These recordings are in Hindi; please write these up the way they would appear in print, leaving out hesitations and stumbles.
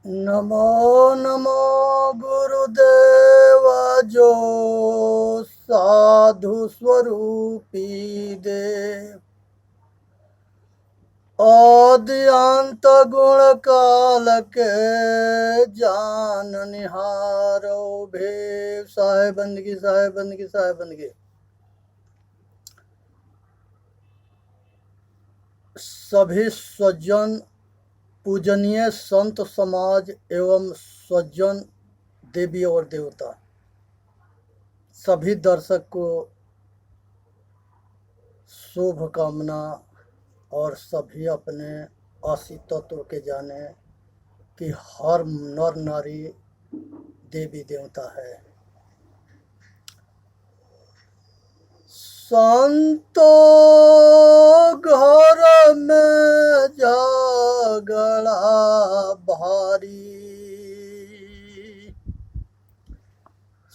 नमो नमो गुरुदेव जो साधु स्वरूपी दे। आद्यंत गुण काल के जान निहारो भेव। साहेब बंदगी, साहेब बंदगी, साहेब बंदगी। सभी सज्जन, पूजनीय संत समाज एवं सज्जन, देवी और देवता, सभी दर्शक को शुभकामना और सभी अपने आशी तत्व के जाने कि हर नर नारी देवी देवता है। संतो घर में झगड़ा भारी,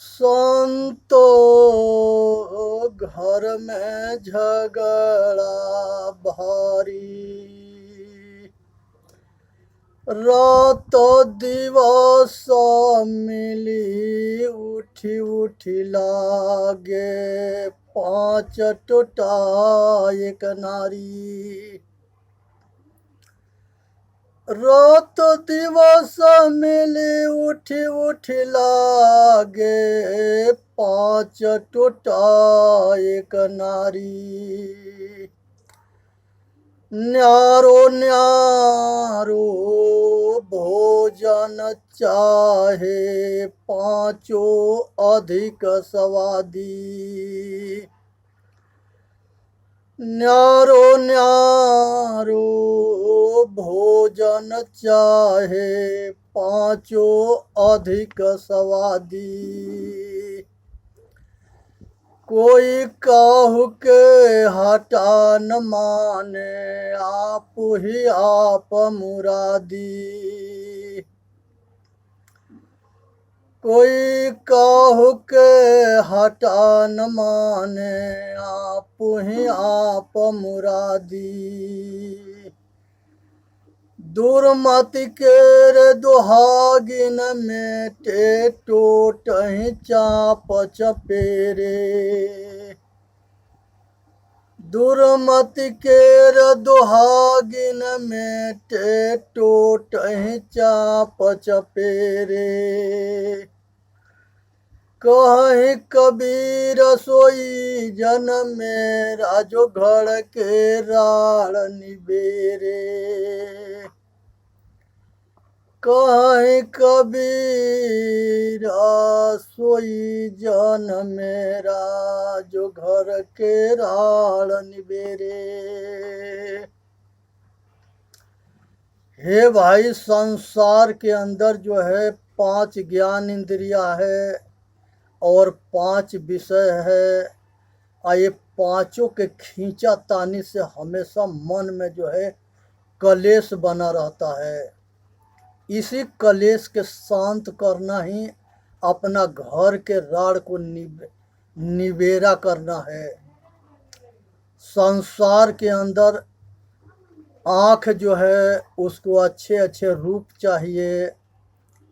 संतो घर में झगड़ा भारी। रात दिवस मिली उठी उठी लागे, पांच टोटा एक नारी। रात दिवस मिली उठी उठी लागे, पांच टोटा एक नारी। न्यारो न्यारो भोजन चाहे, पांचों अधिक स्वादी। न्यारो न्यारो भोजन चाहे, पांचों अधिक स्वादी। कोई काहू के हटा न माने, आप ही आप मुरादी। कोई काहू के हटा न माने, आप ही आप मुरादी। दुर्मति के दुहागिन में टे टोट ही चाप चपेरे। दुर्मति के दुहागिन में टे टोट ही चाप चपेरे। कहीं कबीर सोई जन मेरा जो घर के राड़ निबेरे। कहीं कबीर सोई जन मेरा जो घर के राड़ निबेरे। हे भाई, संसार के अंदर जो है 5 ज्ञान इंद्रिया है और 5 विषय है। ये पांचों के खींचा तानी से हमेशा मन में जो है कलेश बना रहता है। इसी कलेश के शांत करना ही अपना घर के राड़ को निबेरा करना है। संसार के अंदर आँख जो है उसको अच्छे अच्छे रूप चाहिए,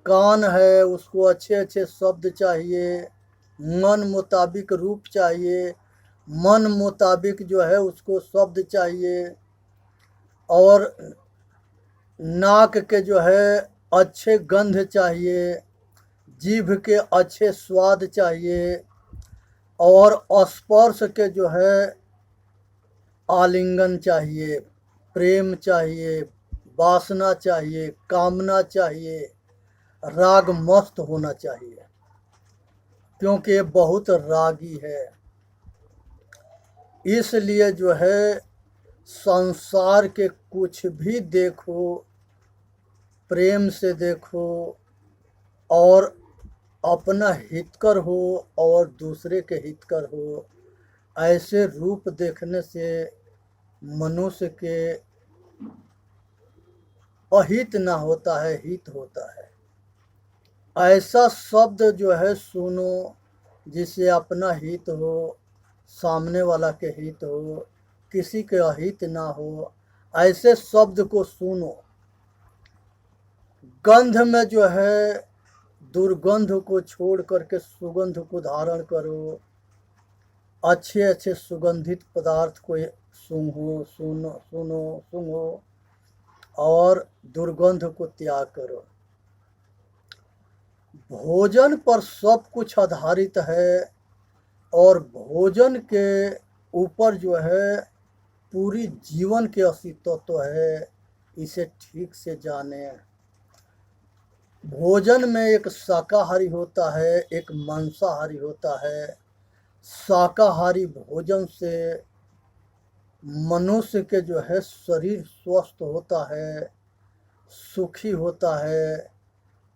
कान है उसको अच्छे अच्छे शब्द चाहिए, मन मुताबिक रूप चाहिए, मन मुताबिक जो है उसको शब्द चाहिए, और नाक के जो है अच्छे गंध चाहिए, जीभ के अच्छे स्वाद चाहिए, और स्पर्श के जो है आलिंगन चाहिए, प्रेम चाहिए, वासना चाहिए, कामना चाहिए, राग मस्त होना चाहिए, क्योंकि ये बहुत रागी है। इसलिए जो है संसार के कुछ भी देखो, प्रेम से देखो, और अपना हितकर हो और दूसरे के हितकर हो। ऐसे रूप देखने से मनुष्य के अहित ना होता है, हित होता है। ऐसा शब्द जो है सुनो जिससे अपना हित हो, सामने वाला के हित हो, किसी के अहित ना हो। ऐसे शब्द को सुनो गंध में जो है दुर्गंध को छोड़ करके सुगंध को धारण करो। अच्छे अच्छे सुगंधित पदार्थ को सुनो और दुर्गंध को त्याग करो। भोजन पर सब कुछ आधारित है और भोजन के ऊपर जो है पूरी जीवन के अस्तित्व है। इसे ठीक से जाने। भोजन में एक शाकाहारी होता है, एक मांसाहारी होता है। शाकाहारी भोजन से मनुष्य के जो है शरीर स्वस्थ होता है, सुखी होता है,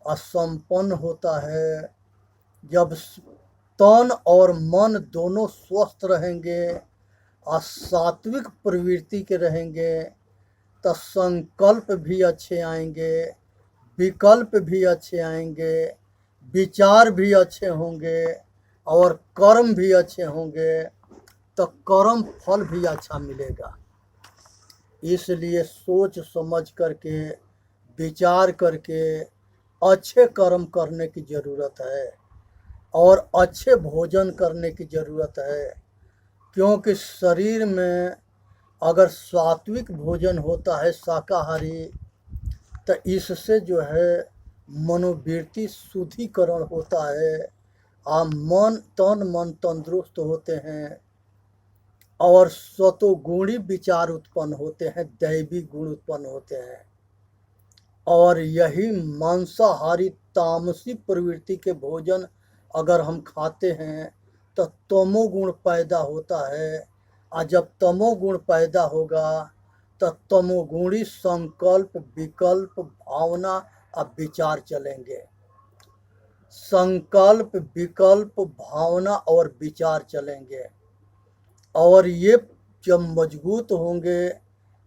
असंपन्न होता है। जब तन और मन दोनों स्वस्थ रहेंगे और सात्विक प्रवृत्ति के रहेंगे तो संकल्प भी अच्छे आएंगे, विकल्प भी अच्छे आएंगे, विचार भी अच्छे होंगे और कर्म भी अच्छे होंगे तो कर्म फल भी अच्छा मिलेगा। इसलिए सोच समझ करके विचार करके अच्छे कर्म करने की ज़रूरत है और अच्छे भोजन करने की ज़रूरत है। क्योंकि शरीर में अगर सात्विक भोजन होता है शाकाहारी तो इससे जो है मनोवृत्ति शुद्धिकरण होता है और तन मन तंदुरुस्त होते हैं और सतोगुणी विचार उत्पन्न होते हैं, दैवी गुण उत्पन्न होते हैं। और यही मांसाहारी तामसी प्रवृत्ति के भोजन अगर हम खाते हैं तो तमोगुण पैदा होता है और जब तमोगुण पैदा होगा तो तमोगुणी संकल्प विकल्प भावना और विचार चलेंगे। संकल्प विकल्प भावना और विचार चलेंगे और ये जब मजबूत होंगे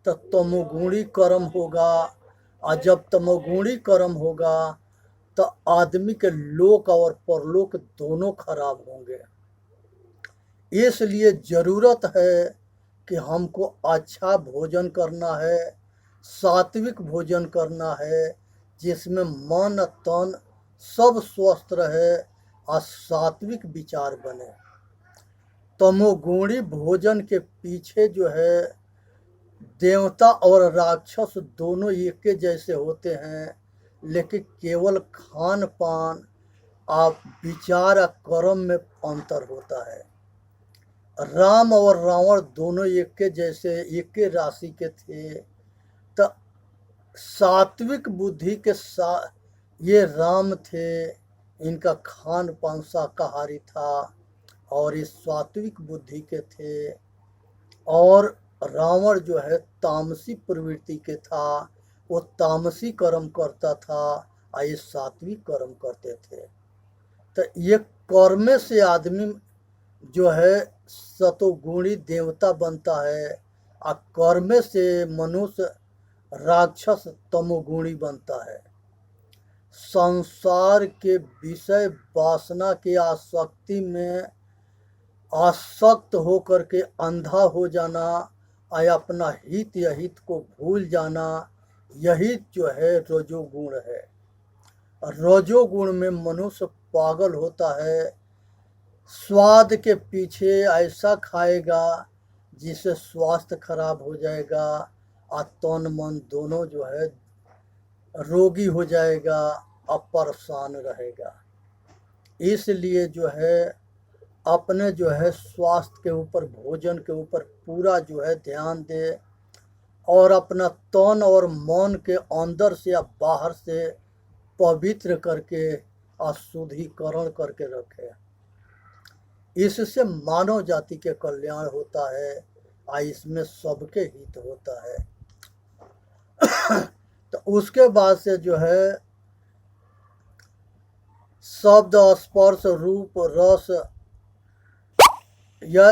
तो तमोगुणी कर्म होगा और जब तमोगुणी कर्म होगा तो आदमी के लोक और परलोक दोनों खराब होंगे। इसलिए ज़रूरत है कि हमको अच्छा भोजन करना है, सात्विक भोजन करना है जिसमें मन तन सब स्वस्थ रहे और सात्विक विचार बने। तमोगुणी भोजन के पीछे जो है देवता और राक्षस दोनों एक जैसे होते हैं, लेकिन केवल खान पान और विचार और कर्म में अंतर होता है। राम और रावण दोनों एक जैसे एक राशि के थे तो सात्विक बुद्धि के साथ ये राम थे, इनका खान पान शाकाहारी था और ये सात्विक बुद्धि के थे। और रावण जो है तामसी प्रवृत्ति के था, वो तामसी कर्म करता था और ये सात्विक कर्म करते थे। तो ये कर्म से आदमी जो है सतोगुणी देवता बनता है और कर्म से मनुष्य राक्षस तमोगुणी बनता है। संसार के विषय वासना की आसक्ति में आसक्त होकर के अंधा हो जाना और अपना हित अहित को भूल जाना, यही जो है रजोगुण है। रजोगुण में मनुष्य पागल होता है, स्वाद के पीछे ऐसा खाएगा जिससे स्वास्थ्य खराब हो जाएगा और तन मन दोनों जो है रोगी हो जाएगा और परेशान रहेगा। इसलिए जो है अपने जो है स्वास्थ्य के ऊपर भोजन के ऊपर पूरा जो है ध्यान दे और अपना तन और मन के अंदर से या बाहर से पवित्र करके अशुद्धिकरण करके रखे। इससे मानव जाति के कल्याण होता है और इसमें सबके हित होता है। तो उसके बाद से जो है शब्द स्पर्श रूप रस या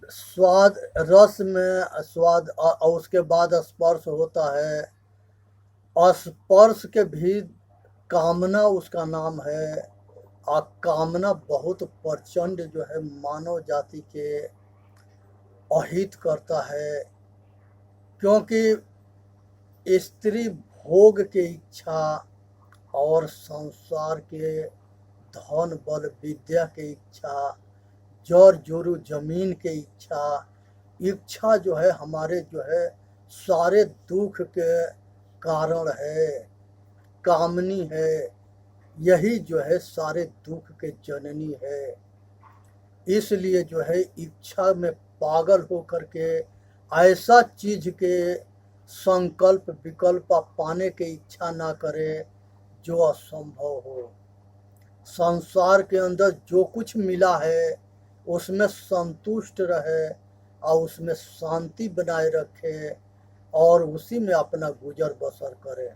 स्वाद, रस में स्वाद और उसके बाद स्पर्श होता है। स्पर्श के भी कामना उसका नाम है और कामना बहुत प्रचंड जो है मानव जाति के अहित करता है। क्योंकि स्त्री भोग के इच्छा और संसार के धन बल विद्या के इच्छा, जड़ जोरू जमीन के इच्छा जो है हमारे जो है सारे दुख के कारण है, कामनी है, यही जो है सारे दुख के जननी है। इसलिए जो है इच्छा में पागल होकर के ऐसा चीज के संकल्प विकल्प पाने की इच्छा ना करे जो असंभव हो। संसार के अंदर जो कुछ मिला है उसमें संतुष्ट रहे और उसमें शांति बनाए रखे और उसी में अपना गुजर बसर करे।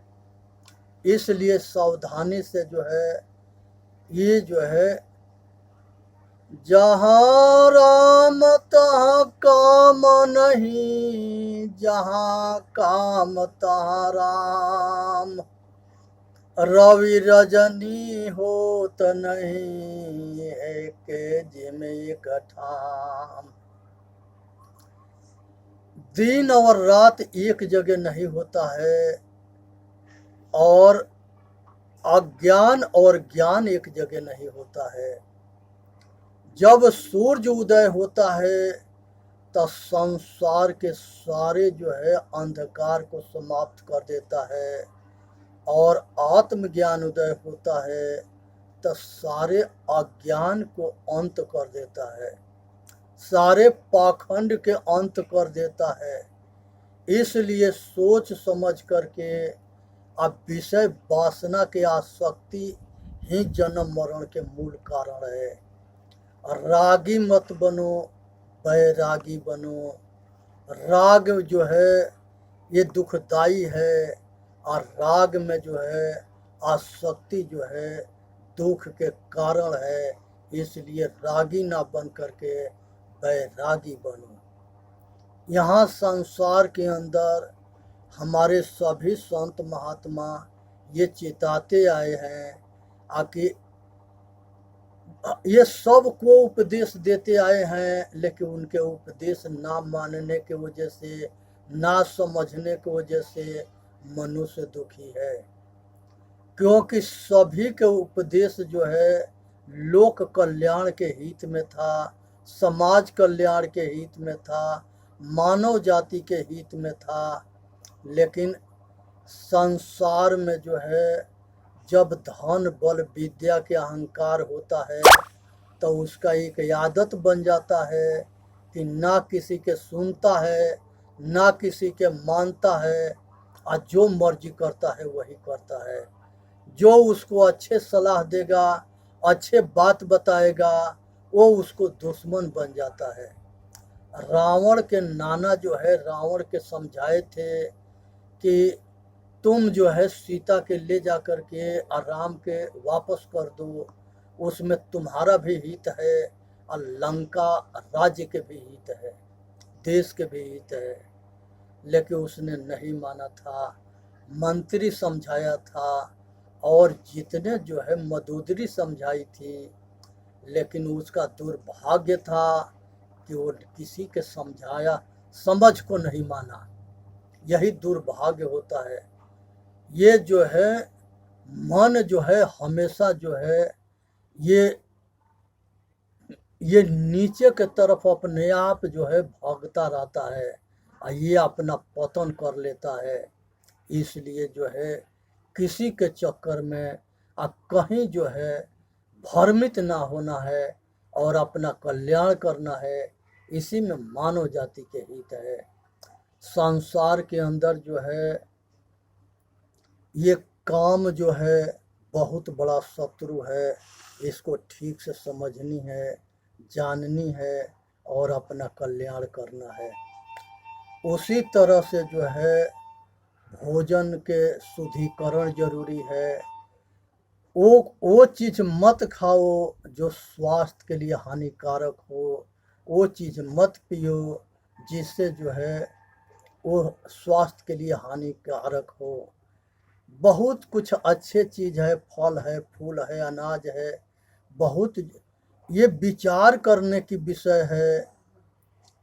इसलिए सावधानी से जो है ये जो है जहाँ राम तहाँ काम नहीं, जहाँ काम तहाँ राम, रवि रजनी होत नहीं है के जिम एक ठाम। दिन और रात एक जगह नहीं होता है और अज्ञान और ज्ञान एक जगह नहीं होता है। जब सूरज उदय होता है तो संसार के सारे जो है अंधकार को समाप्त कर देता है और आत्मज्ञान उदय होता है तो सारे अज्ञान को अंत कर देता है, सारे पाखंड के अंत कर देता है। इसलिए सोच समझ करके अब विषय वासना के आसक्ति ही जन्म मरण के मूल कारण है। रागी मत बनो, बैरागी बनो। राग जो है ये दुखदाई है और राग में जो है आसक्ति जो है दुख के कारण है। इसलिए रागी ना बन करके बैरागी बनो। यहाँ संसार के अंदर हमारे सभी संत महात्मा ये चिताते आए हैं आकि ये सबको उपदेश देते आए हैं, लेकिन उनके उपदेश ना मानने के वजह से, ना समझने की वजह से मनुष्य दुखी है। क्योंकि सभी के उपदेश जो है लोक कल्याण के हित में था, समाज कल्याण के हित में था, मानव जाति के हित में था। लेकिन संसार में जो है जब धन बल विद्या के अहंकार होता है तो उसका एक आदत बन जाता है कि ना किसी के सुनता है, ना किसी के मानता है और जो मर्जी करता है वही करता है। जो उसको अच्छे सलाह देगा, अच्छे बात बताएगा, वो उसको दुश्मन बन जाता है। रावण के नाना जो है रावण के समझाए थे कि तुम जो है सीता के ले जा कर के और राम के वापस कर दो, उसमें तुम्हारा भी हित है और लंका राज्य के भी हित है, देश के भी हित है। लेकिन उसने नहीं माना था, मंत्री समझाया था और जितने जो है मदोदरी समझाई थी, लेकिन उसका दुर्भाग्य था कि वो किसी के समझाया समझ को नहीं माना। यही दुर्भाग्य होता है। ये जो है मन जो है हमेशा जो है ये नीचे के तरफ अपने आप जो है भागता रहता है और ये अपना पतन कर लेता है। इसलिए जो है किसी के चक्कर में कहीं जो है भ्रमित ना होना है और अपना कल्याण करना है। इसी में मानव जाति के हित है। संसार के अंदर जो है ये काम जो है बहुत बड़ा शत्रु है। इसको ठीक से समझनी है, जाननी है और अपना कल्याण करना है। उसी तरह से जो है भोजन के शुद्धिकरण जरूरी है। वो चीज़ मत खाओ जो स्वास्थ्य के लिए हानिकारक हो, वो चीज़ मत पियो जिससे जो है वो स्वास्थ्य के लिए हानिकारक हो। बहुत कुछ अच्छे चीज़ है, फल है, फूल है, अनाज है, बहुत ये विचार करने की विषय है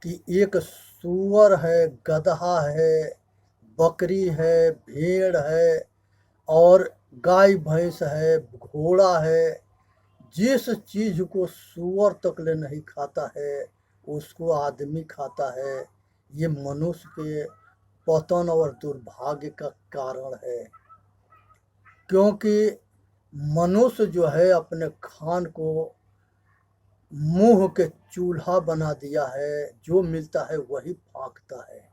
कि एक सूअर है, गदहा है, बकरी है, भेड़ है और गाय भैंस है, घोड़ा है, जिस चीज को सूअर तक ले नहीं खाता है उसको आदमी खाता है। ये मनुष्य के पतन और दुर्भाग्य का कारण है, क्योंकि मनुष्य जो है अपने खान को मुंह के चूल्हा बना दिया है, जो मिलता है वही फाँकता है।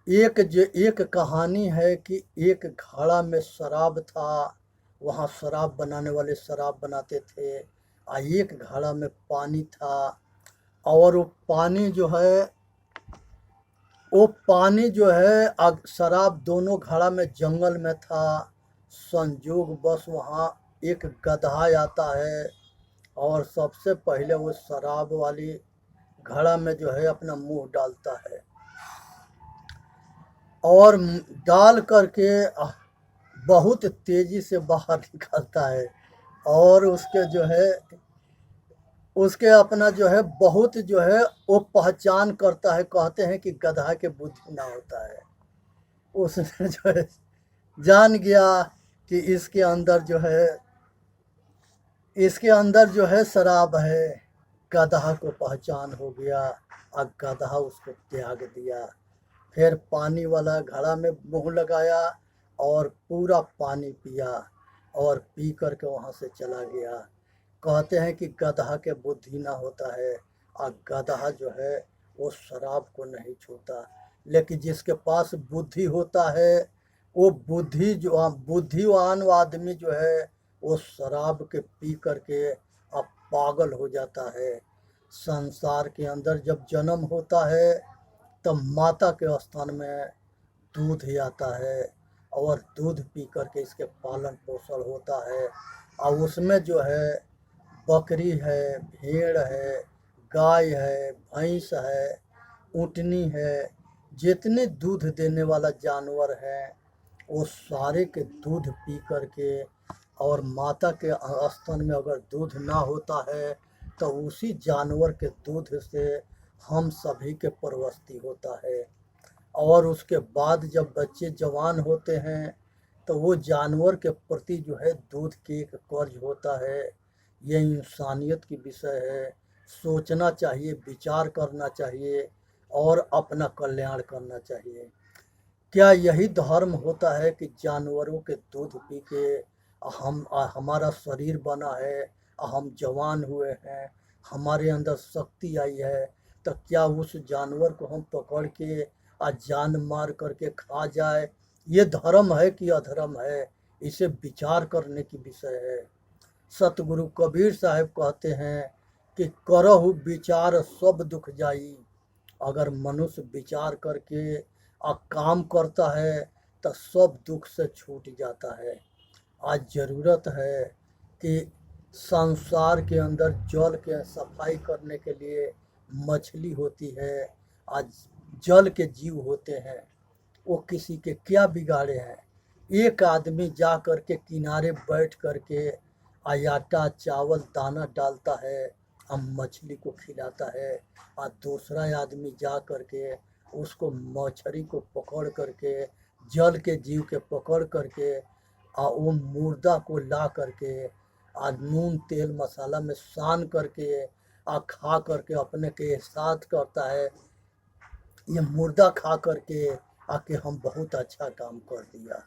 एक कहानी है कि एक घड़ा में शराब था, वहाँ शराब बनाने वाले शराब बनाते थे, एक घड़ा में पानी था, और वो पानी जो है शराब दोनों घड़ा में जंगल में था। संजोग बस वहाँ एक गदहा आता है और सबसे पहले वो शराब वाली घड़ा में जो है अपना मुंह डालता है और डाल करके बहुत तेजी से बाहर निकलता है, और उसके अपना जो है बहुत जो है वो पहचान करता है। कहते हैं कि गधा के बुद्धि ना होता है, उसने जो है जान गया कि इसके अंदर जो है शराब है। गधा को पहचान हो गया और गधा उसको त्याग दिया। फिर पानी वाला घड़ा में मुंह लगाया और पूरा पानी पिया और पी करके वहाँ से चला गया। कहते हैं कि गधा के बुद्धि ना होता है और गधा जो है वो शराब को नहीं छूता, लेकिन जिसके पास बुद्धि होता है वो बुद्धिवान आदमी जो है वो शराब के पी करके अब पागल हो जाता है। संसार के अंदर जब जन्म होता है तब माता के स्थान में दूध ही आता है और दूध पी करके इसके पालन पोषण होता है। और उसमें जो है बकरी है, भेड़ है, गाय है, भैंस है, ऊँटनी है, जितने दूध देने वाला जानवर है वो सारे के दूध पी करके, और माता के स्तन में अगर दूध ना होता है तो उसी जानवर के दूध से हम सभी के प्रवृत्ति होता है। और उसके बाद जब बच्चे जवान होते हैं तो वो जानवर के प्रति जो है दूध की एक कर्ज होता है। ये इंसानियत की विषय है, सोचना चाहिए, विचार करना चाहिए और अपना कल्याण करना चाहिए। क्या यही धर्म होता है कि जानवरों के दूध पी के हमारा शरीर बना है, हम जवान हुए हैं, हमारे अंदर शक्ति आई है, तो क्या उस जानवर को हम पकड़ के जान मार करके खा जाए? ये धर्म है कि अधर्म है, इसे विचार करने की विषय है। सतगुरु कबीर साहब कहते हैं कि करहु विचार सब दुख जाई। अगर मनुष्य विचार करके काम करता है तो सब दुख से छूट जाता है। आज ज़रूरत है कि संसार के अंदर जल के सफाई करने के लिए मछली होती है, आज जल के जीव होते हैं, वो किसी के क्या बिगाड़े हैं। एक आदमी जा कर के किनारे बैठ कर के आटा चावल दाना डालता है, हम मछली को खिलाता है, और दूसरा आदमी जा कर के उसको मछली को पकड़ करके, जल के जीव के पकड़ करके वो मुर्दा को ला करके नून तेल मसाला में सान करके खा करके अपने के एहसास करता है, ये मुर्दा खा करके आके हम बहुत अच्छा काम कर दिया।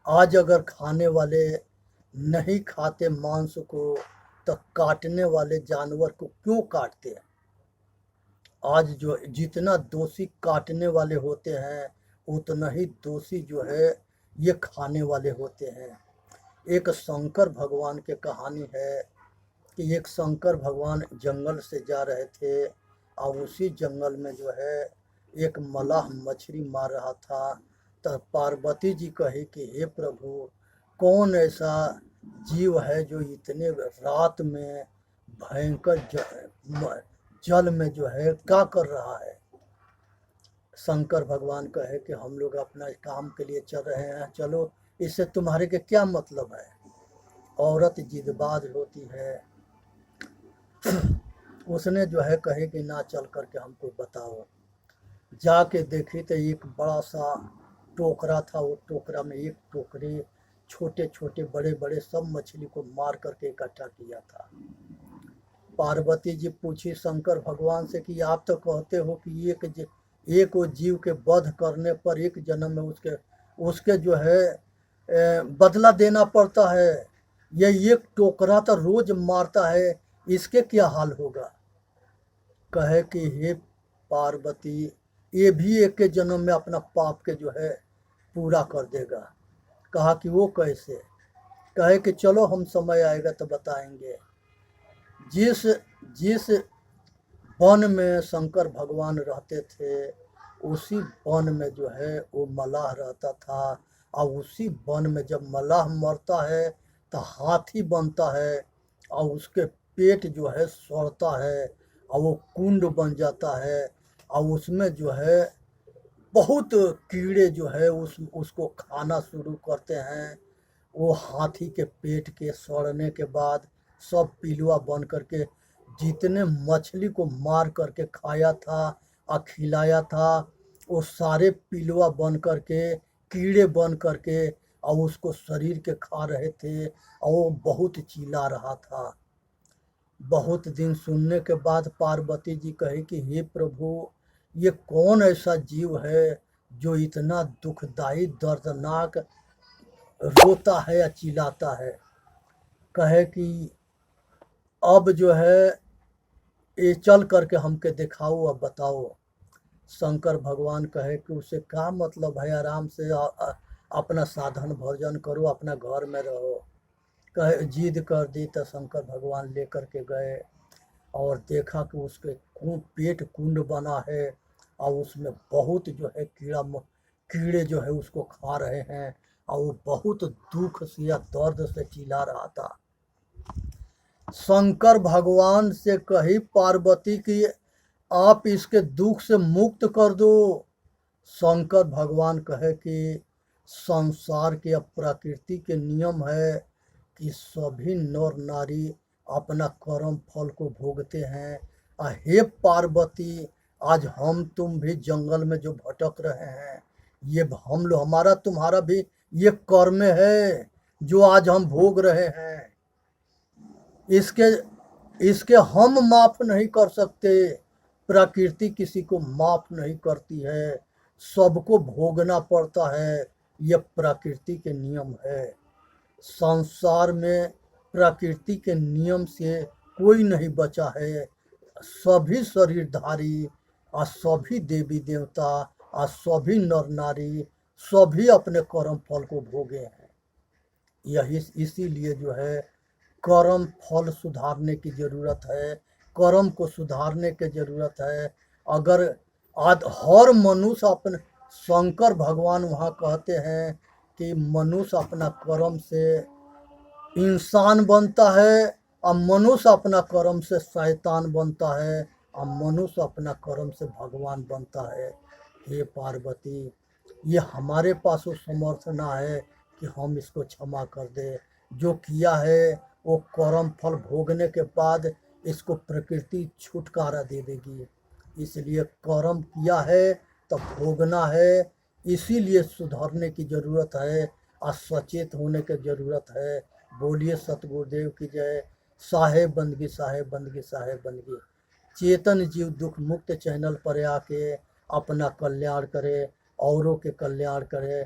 आज अगर खाने वाले नहीं खाते मांस को तो काटने वाले जानवर को क्यों काटते हैं? आज जो जितना दोषी काटने वाले होते हैं उतना ही दोषी जो है ये खाने वाले होते हैं। एक शंकर भगवान की कहानी है कि एक शंकर भगवान जंगल से जा रहे थे और उसी जंगल में जो है एक मलाह मछली मार रहा था। तो पार्वती जी कही कि हे प्रभु, कौन ऐसा जीव है जो इतने रात में भयंकर जल में जो है क्या कर रहा है? शंकर भगवान कहे कि हम लोग अपना काम के लिए चल रहे हैं, चलो, इससे तुम्हारे के क्या मतलब है? औरत जिदबाज होती है, उसने जो है कहे कि ना चल करके हमको बताओ। जाके देखी तो एक बड़ा सा टोकरा था। वो टोकरा में एक टोकरे छोटे छोटे बड़े बड़े सब मछली को मार करके इकट्ठा किया था। पार्वती जी पूछी शंकर भगवान से कि आप तो कहते हो कि एक वो जीव के वध करने पर एक जन्म में उसके उसके जो है बदला देना पड़ता है। ये एक टोकरा तो रोज मारता है, इसके क्या हाल होगा। कहे कि हे पार्वती, ये भी एक के जन्म में अपना पाप के जो है पूरा कर देगा। कहा कि वो कैसे। कहे कि चलो हम समय आएगा तो बताएंगे। जिस जिस वन में शंकर भगवान रहते थे, उसी वन में जो है वो मलाह रहता था। और उसी वन में जब मलाह मरता है तो हाथी बनता है और उसके पेट जो है सड़ता है और वो कुंड बन जाता है। और उसमें जो है बहुत कीड़े जो है उसको खाना शुरू करते हैं। वो हाथी के पेट के सड़ने के बाद सब पिलुआ बन करके जितने मछली को मार करके खाया था और खिलाया था, वो सारे पिलुआ बन करके कीड़े बन करके और उसको शरीर के खा रहे थे और वो बहुत चिल्ला रहा था। बहुत दिन सुनने के बाद पार्वती जी कही कि हे प्रभु, ये कौन ऐसा जीव है जो इतना दुखदाई दर्दनाक रोता है या चिल्लाता है। कहे कि अब जो है ये चल करके हमके दिखाओ, अब बताओ। शंकर भगवान कहे कि उसे क्या मतलब है, आराम से अपना साधन भोजन करो, अपना घर में रहो। कहे जिद कर दी तो शंकर भगवान लेकर के गए और देखा कि उसके पेट कुंड बना है और उसमें बहुत जो है कीड़े जो है उसको खा रहे हैं और वो बहुत दुख से या दर्द से चिल्ला रहा था। शंकर भगवान से कही पार्वती की आप इसके दुख से मुक्त कर दो। शंकर भगवान कहे कि संसार के प्रकृति के नियम है कि सभी नर नारी अपना कर्म फल को भोगते हैं। हे पार्वती, आज हम तुम भी जंगल में जो भटक रहे हैं, ये हम लोग हमारा तुम्हारा भी ये कर्म है जो आज हम भोग रहे हैं। इसके इसके हम माफ नहीं कर सकते। प्रकृति किसी को माफ नहीं करती है, सबको भोगना पड़ता है। यह प्रकृति के नियम है। संसार में प्रकृति के नियम से कोई नहीं बचा है। सभी शरीरधारी और सभी देवी देवता और सभी नर नारी सभी अपने कर्म फल को भोगे हैं। यही इसीलिए जो है कर्म फल सुधारने की ज़रूरत है, कर्म को सुधारने की ज़रूरत है। अगर आज हर मनुष्य अपने शंकर भगवान वहाँ कहते हैं कि मनुष्य अपना कर्म से इंसान बनता है और मनुष्य अपना कर्म से शैतान बनता है और मनुष्य अपना कर्म से भगवान बनता है। हे पार्वती, ये हमारे पास वो समर्थ ना है कि हम इसको क्षमा कर दे। जो किया है वो कर्म फल भोगने के बाद इसको प्रकृति छुटकारा दे देगी। इसलिए कर्म किया है तो भोगना है। इसीलिए सुधरने की ज़रूरत है और सचेत होने की ज़रूरत है। बोलिए सतगुरुदेव की जय। साहेब बंदगी, साहेब बंदगी, साहेब बंदगी। चेतन जीव दुख मुक्त चैनल पर आके अपना कल्याण करे, औरों के कल्याण करे।